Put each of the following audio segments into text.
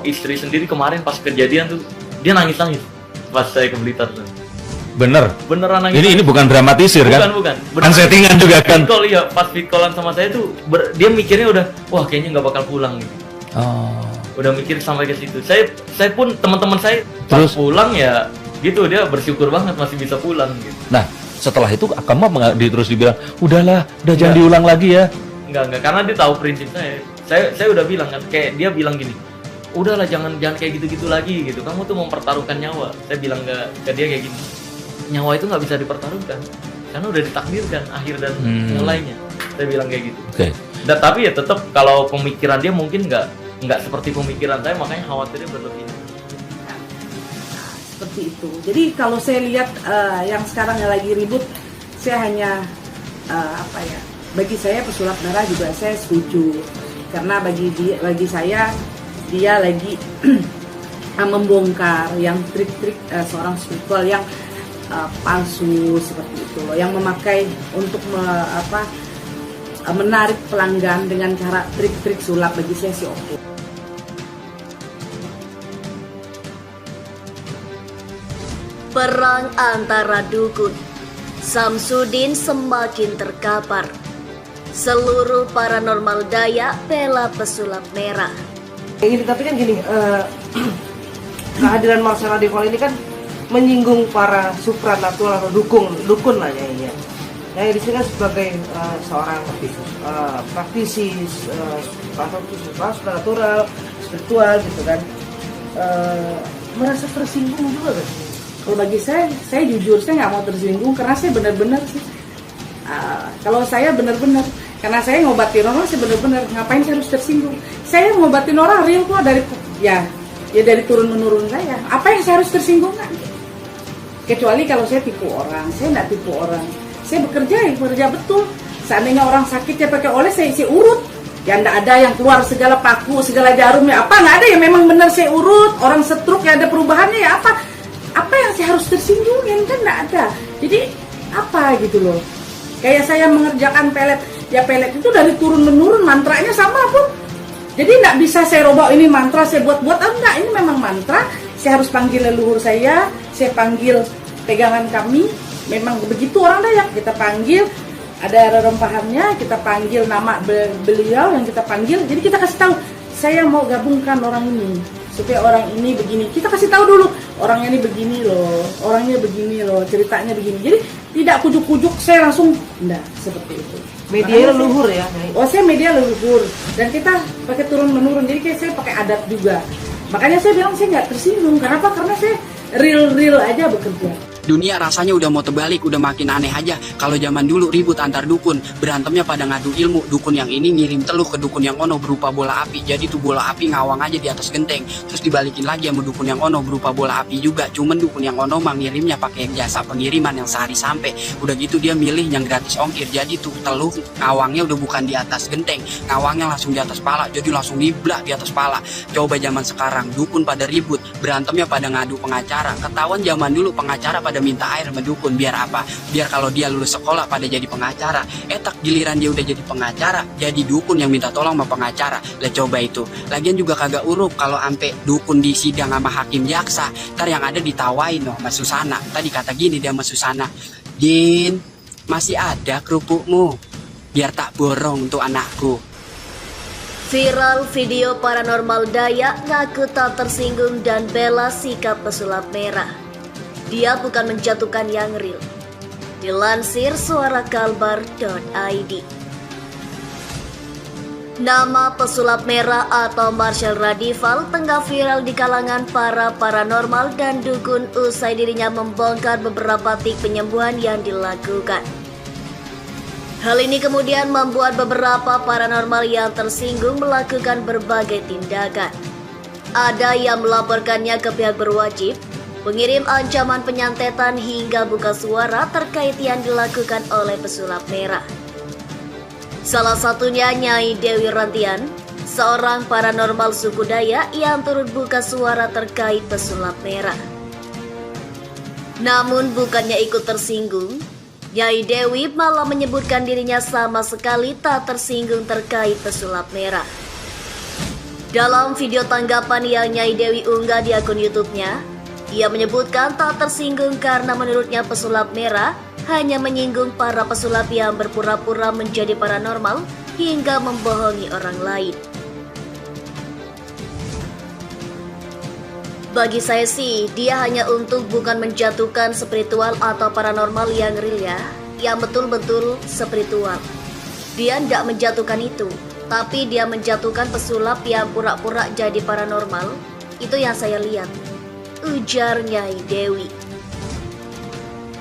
istri sendiri kemarin pas kejadian tuh dia nangis-nangis pas saya ke Blitar tuh. Beneran nangis. Ini bukan dramatisir kan? Bukan. Kan settingan juga kan. Call, iya, pas fit callan sama saya tuh dia mikirnya udah, wah kayaknya nggak bakal pulang gitu. Oh. Udah mikir sampai ke situ. Saya pun teman-teman saya Terus pulang ya gitu, dia bersyukur banget masih bisa pulang gitu. Nah, setelah itu kamu terus dibilang, udahlah, jangan diulang lagi ya. Enggak, karena dia tahu prinsip saya. Saya udah bilang kan, kayak dia bilang gini, udahlah jangan kayak gitu-gitu lagi gitu. Kamu tuh mempertaruhkan nyawa. Saya bilang ke dia kayak gini, nyawa itu nggak bisa dipertaruhkan karena udah ditakdirkan akhir dan mulainya. Saya bilang kayak gitu. Oke. Dan tapi ya tetap kalau pemikiran dia mungkin nggak seperti pemikiran saya, makanya khawatirnya berlebih. Seperti itu. Jadi kalau saya lihat yang sekarang yang lagi ribut, saya hanya bagi saya pesulap merah juga saya setuju, karena bagi saya dia lagi membongkar yang trik-trik seorang spiritual yang palsu seperti itu loh, yang memakai untuk menarik pelanggan dengan cara trik-trik sulap. Bagi saya sih oke. Perang antara dukun, Samsudin semakin terkapar. Seluruh paranormal Dayak bela pesulap merah. Ini tapi kan gini, kehadiran Marcella Deval ini kan menyinggung para supranatural atau dukun lah ya. Nah, di sini sebagai seorang praktisi supranatural, spiritual gitu kan, merasa tersinggung juga kan? Kalau bagi saya jujur saya nggak mau tersinggung, karena saya benar-benar sih. Kalau saya benar-benar, karena saya ngobatin orang, saya benar-benar ngapain saya harus tersinggung? Saya ngobatin orang real kok dari dari turun menurun saya. Apa yang saya harus tersinggung kan? Kecuali kalau saya tipu orang, saya nggak tipu orang. Saya bekerja betul. Seandainya orang sakit saya pakai oleh, saya urut. Ya nggak ada yang keluar segala paku, segala jarum ya apa, nggak ada ya, memang benar saya urut. Orang stroke ya ada perubahannya ya apa? Apa yang saya harus tersinggungin kan nggak ada. Jadi apa gitu loh. Kayak saya mengerjakan pelet, ya pelet itu dari turun menurun, mantranya sama pun. Jadi nggak bisa saya robok ini mantra saya buat enggak, ini memang mantra. Saya harus panggil leluhur saya panggil pegangan kami. Memang begitu orang Dayak, kita panggil, ada rempahannya, kita panggil nama beliau yang kita panggil. Jadi kita kasih tahu, saya mau gabungkan orang ini supaya orang ini begini. Kita kasih tahu dulu, orangnya ini begini loh, orangnya begini loh, ceritanya begini. Jadi tidak kujuk-kujuk saya langsung, enggak seperti itu. Media leluhur ya? Oh, saya media leluhur, dan kita pakai turun menurun. Jadi kayak saya pakai adat juga. Makanya saya bilang saya nggak tersinggung. Kenapa? Karena saya real aja bekerja. Dunia rasanya udah mau terbalik, udah makin aneh aja. Kalau zaman dulu ribut antar dukun, berantemnya pada ngadu ilmu. Dukun yang ini ngirim teluh ke dukun yang ono berupa bola api. Jadi tuh bola api ngawang aja di atas genteng. Terus dibalikin lagi sama dukun yang ono berupa bola api juga. Cuman dukun yang ono mah ngirimnya pakai jasa pengiriman yang sehari sampai. Udah gitu dia milih yang gratis ongkir. Jadi tuh teluh ngawangnya udah bukan di atas genteng, ngawangnya langsung di atas pala. Jadi langsung niblak di atas pala. Coba zaman sekarang dukun pada ribut, berantemnya pada ngadu pengacara. Ketahuan zaman dulu pengacara pada minta air sama dukun, biar apa? Biar kalau dia lulus sekolah pada jadi pengacara. Tak giliran dia udah jadi pengacara, jadi dukun yang minta tolong sama pengacara. Lah coba itu. Lagian juga kagak urup kalau ampe dukun di sidang sama hakim jaksa. Ntar yang ada ditawain loh sama Susana. Tadi kata gini dia sama Susana, "Jin, masih ada kerupukmu? Biar tak borong untuk anakku." Viral video paranormal Dayak ngaku tak tersinggung dan bela sikap pesulap merah. Dia bukan menjatuhkan yang real. Dilansir suarakalbar.id. Nama pesulap merah atau Marcella Deval tengah viral di kalangan para paranormal dan dukun usai dirinya membongkar beberapa tik penyembuhan yang dilakukan. Hal ini kemudian membuat beberapa paranormal yang tersinggung melakukan berbagai tindakan. Ada yang melaporkannya ke pihak berwajib, mengirim ancaman penyantetan hingga buka suara terkait yang dilakukan oleh pesulap merah. Salah satunya Nyai Dewi Rantian, seorang paranormal suku Dayak yang turut buka suara terkait pesulap merah. Namun bukannya ikut tersinggung, Nyai Dewi malah menyebutkan dirinya sama sekali tak tersinggung terkait pesulap merah. Dalam video tanggapan yang Nyai Dewi unggah di akun YouTube-nya, ia menyebutkan tak tersinggung karena menurutnya pesulap merah hanya menyinggung para pesulap yang berpura-pura menjadi paranormal hingga membohongi orang lain. Bagi saya sih, dia hanya untuk bukan menjatuhkan spiritual atau paranormal yang real ya, yang betul-betul spiritual. Dia tidak menjatuhkan itu, tapi dia menjatuhkan pesulap yang pura-pura jadi paranormal. Itu yang saya lihat, ujar Nyai Dewi.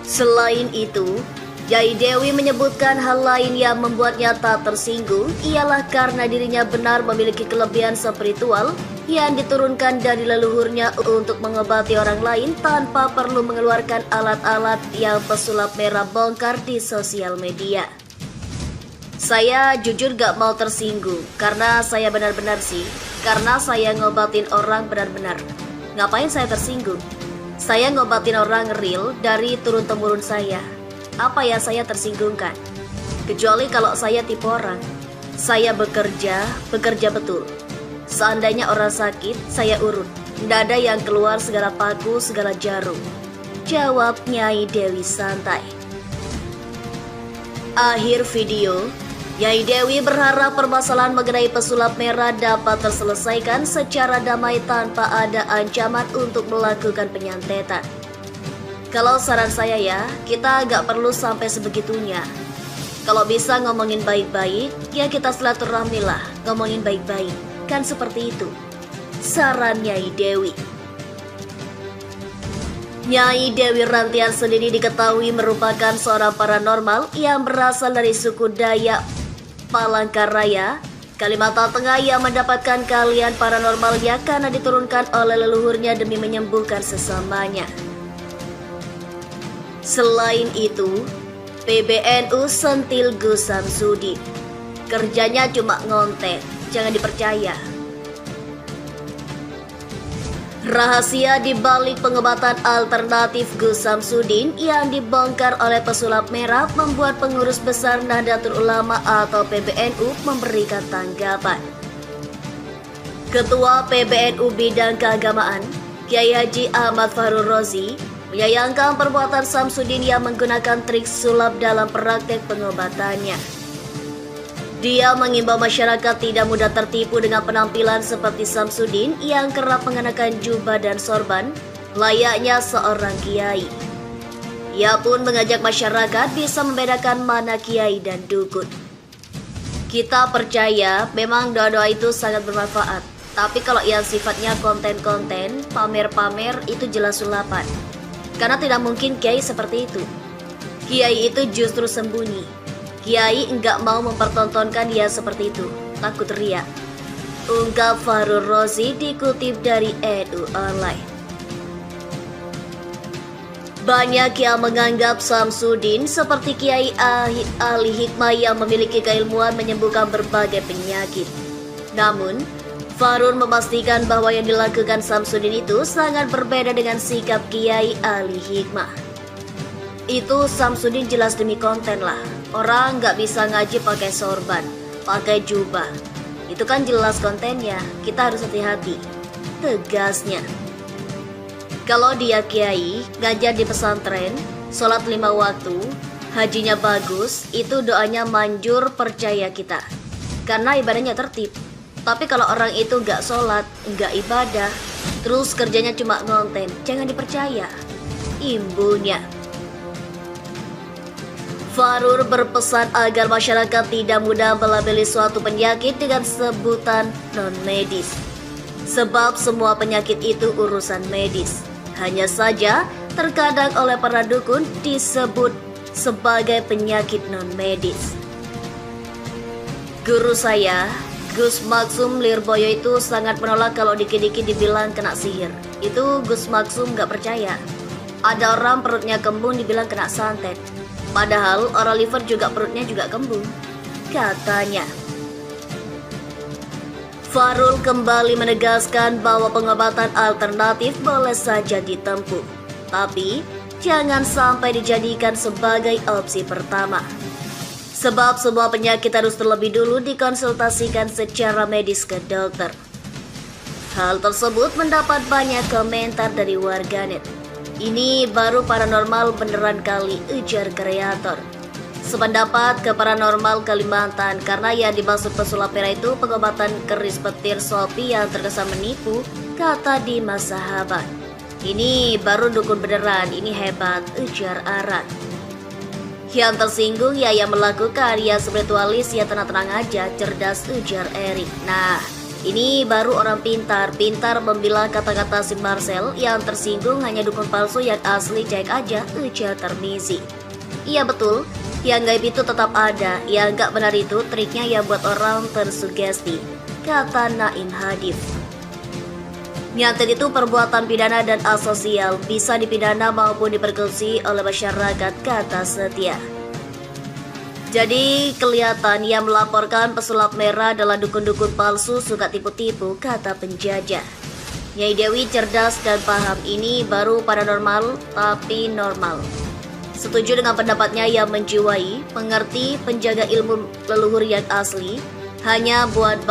Selain itu, Nyai Dewi menyebutkan hal lain yang membuatnya tak tersinggung ialah karena dirinya benar memiliki kelebihan spiritual yang diturunkan dari leluhurnya untuk mengobati orang lain tanpa perlu mengeluarkan alat-alat yang pesulap merah bongkar di sosial media. Saya jujur gak mau tersinggung karena saya benar-benar sih, karena saya ngobatin orang benar-benar. Ngapain saya tersinggung? Saya ngobatin orang real dari turun-temurun saya. Apa yang saya tersinggungkan? Kecuali kalau saya tipe orang. Saya bekerja betul. Seandainya orang sakit, saya urut. Tidak ada yang keluar segala paku, segala jarum. Jawab Nyai Dewi santai. Akhir video, Nyai Dewi berharap permasalahan mengenai pesulap merah dapat terselesaikan secara damai tanpa ada ancaman untuk melakukan penyantetan. Kalau saran saya ya, kita gak perlu sampai sebegitunya. Kalau bisa ngomongin baik-baik, ya kita silaturahmi lah, ngomongin baik-baik. Kan seperti itu, saran Nyai Dewi. Nyai Dewi Rantian sendiri diketahui merupakan seorang paranormal yang berasal dari suku Dayak Palangkaraya, Kalimantan Tengah yang mendapatkan keahlian paranormalnya karena diturunkan oleh leluhurnya demi menyembuhkan sesamanya. Selain itu, PBNU sentil Gus Samsudin. Kerjanya cuma ngonten, jangan dipercaya. Rahasia di balik pengobatan alternatif Gus Samsudin yang dibongkar oleh pesulap merah membuat pengurus besar Nahdlatul Ulama atau PBNU memberikan tanggapan. Ketua PBNU Bidang Keagamaan, Kiai Haji Ahmad Fahrul Razi, menyayangkan perbuatan Samsudin yang menggunakan trik sulap dalam praktek pengobatannya. Dia mengimbau masyarakat tidak mudah tertipu dengan penampilan seperti Samsudin yang kerap mengenakan jubah dan sorban, layaknya seorang kiai. Ia pun mengajak masyarakat bisa membedakan mana kiai dan dukun. Kita percaya memang doa-doa itu sangat bermanfaat, tapi kalau yang sifatnya konten-konten, pamer-pamer itu jelas sulapan. Karena tidak mungkin kiai seperti itu. Kiai itu justru sembunyi. Kiai enggak mau mempertontonkan dia seperti itu, takut riak. Ungkap Fahrul Razi dikutip dari NU Online. Banyak yang menganggap Samsudin seperti kiai ahli hikmah yang memiliki keilmuan menyembuhkan berbagai penyakit. Namun, Fahrul memastikan bahwa yang dilakukan Samsudin itu sangat berbeda dengan sikap kiai ahli hikmah. Itu Samsudin jelas demi konten lah. Orang nggak bisa ngaji pakai sorban, pakai jubah. Itu kan jelas kontennya, kita harus hati-hati, tegasnya. Kalau dia kiai, ngajar di pesantren, sholat 5 waktu, hajinya bagus, itu doanya manjur, percaya kita. Karena ibadahnya tertib. Tapi kalau orang itu nggak sholat, nggak ibadah, terus kerjanya cuma ngonten, jangan dipercaya. Imbunya. Fahrul berpesan agar masyarakat tidak mudah melabeli suatu penyakit dengan sebutan non-medis. Sebab semua penyakit itu urusan medis. Hanya saja, terkadang oleh para dukun disebut sebagai penyakit non-medis. Guru saya, Gus Maksum Lirboyo itu sangat menolak kalau dikit-dikit dibilang kena sihir. Itu Gus Maksum gak percaya. Ada orang perutnya kembung dibilang kena santet. Padahal orang liver juga perutnya juga kembung, katanya. Fahrul kembali menegaskan bahwa pengobatan alternatif boleh saja ditempuh, tapi jangan sampai dijadikan sebagai opsi pertama. Sebab semua penyakit harus terlebih dulu dikonsultasikan secara medis ke dokter. Hal tersebut mendapat banyak komentar dari warganet. Ini baru paranormal beneran kali, ujar kreator. Sependapat ke Paranormal Kalimantan karena yang dimaksud pesulap merah itu pengobatan keris petir Sopi yang terkesan menipu, kata Dimas Sahabat. Ini baru dukun beneran, ini hebat, ujar Aran. Yang tersinggung ya yang melakukan, ya spiritualis ya tenang-tenang aja, cerdas, ujar Erik. Nah, ini baru orang pintar membilang kata-kata si Marcel. Yang tersinggung hanya dukun palsu, yang asli cek aja, ujar Termizi. Iya betul, yang gaib itu tetap ada, yang gak benar itu triknya yang buat orang tersugesti, kata Naim Hadif. Nyantet itu perbuatan pidana dan asosial, bisa dipidana maupun dipersekusi oleh masyarakat, kata Setia. Jadi kelihatan yang melaporkan pesulap merah adalah dukun-dukun palsu suka tipu-tipu, kata penjajah. Nyai Dewi cerdas dan paham, ini baru paranormal tapi normal. Setuju dengan pendapatnya yang menjiwai, mengerti penjaga ilmu leluhur yang asli, hanya buat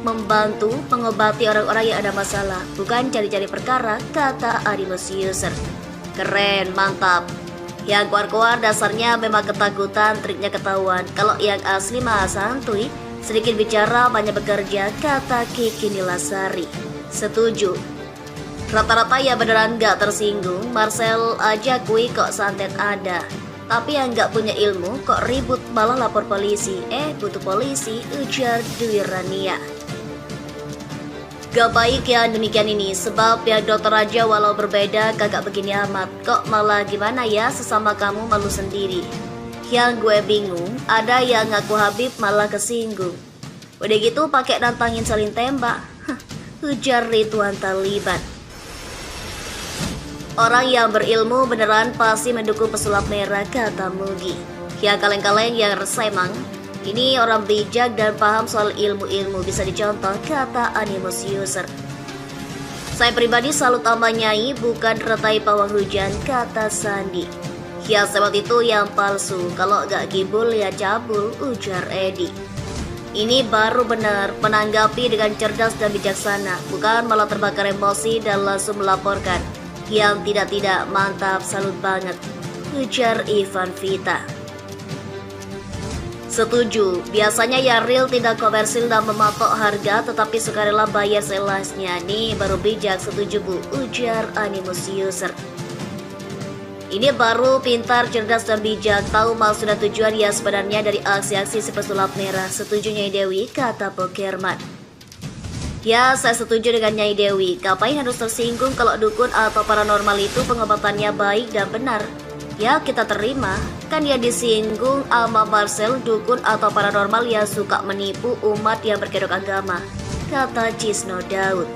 membantu, mengobati orang-orang yang ada masalah, bukan cari-cari perkara, kata Animus User. Keren, mantap. Yang keluar-keluar dasarnya memang ketakutan, triknya ketahuan. Kalau yang asli mah santuy, sedikit bicara banyak bekerja, kata Kiki Nilasari. Setuju. Rata-rata ya beneran gak tersinggung, Marcel aja kui kok santet ada. Tapi yang gak punya ilmu kok ribut malah lapor polisi. Butuh polisi, ujar Dwi Rania. Gak baik ya demikian ini, sebab ya dokter aja walau berbeda kagak begini amat. Kok malah gimana ya, sesama kamu malu sendiri. Yang gue bingung, ada yang ngaku Habib malah kesinggung. Udah gitu pakai nantangin saling tembak. Ujar Ridwan Taliban. Orang yang berilmu beneran pasti mendukung pesulap merah, kata Mugi. Ya kaleng-kaleng yang resah emang. Ini orang bijak dan paham soal ilmu-ilmu, bisa dicontoh, kata Animus User. Saya pribadi salut sama Nyai, bukan retai pawang hujan, kata Sandi. Ya sebab itu yang palsu, kalau gak gibul ya cabul, ujar Edi. Ini baru benar, menanggapi dengan cerdas dan bijaksana, bukan malah terbakar emosi dan langsung melaporkan. Yang tidak mantap, salut banget, ujar Ivan Vita. Setuju, biasanya ya real tidak komersil dan mematok harga tetapi sukarela bayar selasnya. Nih baru bijak, setuju Bu, ujar Animus User. Ini baru pintar, cerdas dan bijak, tahu maksud dan tujuan ya sebenarnya dari aksi-aksi si pesulap merah, setuju Nyai Dewi, kata Pokerman. Ya, saya setuju dengan Nyai Dewi. Ngapain harus tersinggung kalau dukun atau paranormal itu pengobatannya baik dan benar? Ya, kita terima. Kan ya disinggung sama Marcel, dukun atau paranormal yang suka menipu umat yang berkedok agama, kata Cisno Daud.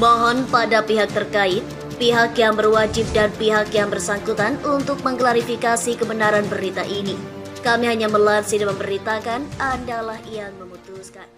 Mohon pada pihak terkait, pihak yang berwajib dan pihak yang bersangkutan untuk mengklarifikasi kebenaran berita ini. Kami hanya melansir dan memberitakan, Andalah yang memutuskan.